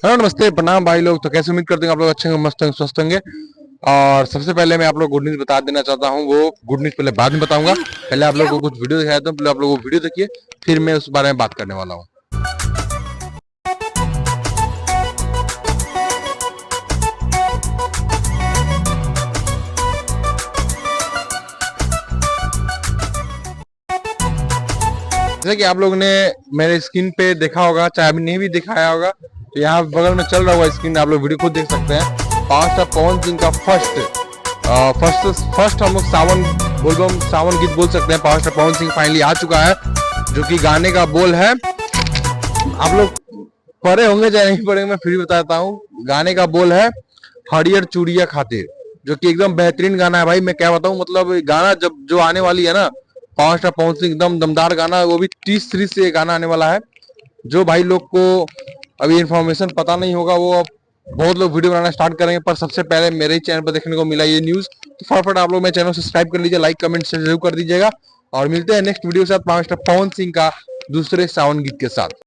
Hello नमस्ते प्रणाम भाई लोग। तो कैसे उम्मीद करते हैं आप लोग अच्छे होंगे, मस्त होंगे, स्वस्थ होंगे। और सबसे पहले मैं आप लोग गुड न्यूज बता देना चाहता हूँ। वो गुड न्यूज पहले बाद में बताऊंगा। पहले आप लोगों को कुछ वीडियो दिखाया था, पहले आप लोगों को वीडियो देखिए, फिर मैं उस बारे में बात करने वाला हूँ। जैसे कि आप लोगों ने मेरे स्क्रीन पे देखा होगा, चाहे अभी नहीं भी दिखाया होगा, तो यहाँ बगल में चल रहा होगा स्क्रीन, आप लोग वीडियो खुद देख सकते हैं। पावर स्टार पवन सिंह का फर्स्ट हम लोग सावन बोलबम सावन गीत बोल सकते हैं। Power star Pawan Singh finally आ चुका है, जो कि गाने का बोल है, आप लोग पढ़े होंगे चाहे नहीं पढ़े, मैं फिर भी बताता हूँ। गाने का बोल है हरियर चूड़िया खातिर, जो कि एकदम बेहतरीन गाना है भाई। मैं क्या बताऊँ, मतलब गाना जब जो आने वाली है ना, पावर स्टार पवन सिंह एकदम दमदार गाना, वो भी टी सीरीज से गाना आने वाला है। जो भाई लोग को अभी इन्फॉर्मेशन पता नहीं होगा, वो बहुत लोग वीडियो बनाना स्टार्ट करेंगे, पर सबसे पहले मेरे ही चैनल पर देखने को मिला ये न्यूज। तो फटाफट आप लोग मेरे चैनल सब्सक्राइब कर लीजिए, लाइक कमेंट शेयर जरूर कर दीजिएगा। और मिलते हैं नेक्स्ट वीडियो के साथ पावर स्टार पवन सिंह का दूसरे सावन गीत के साथ।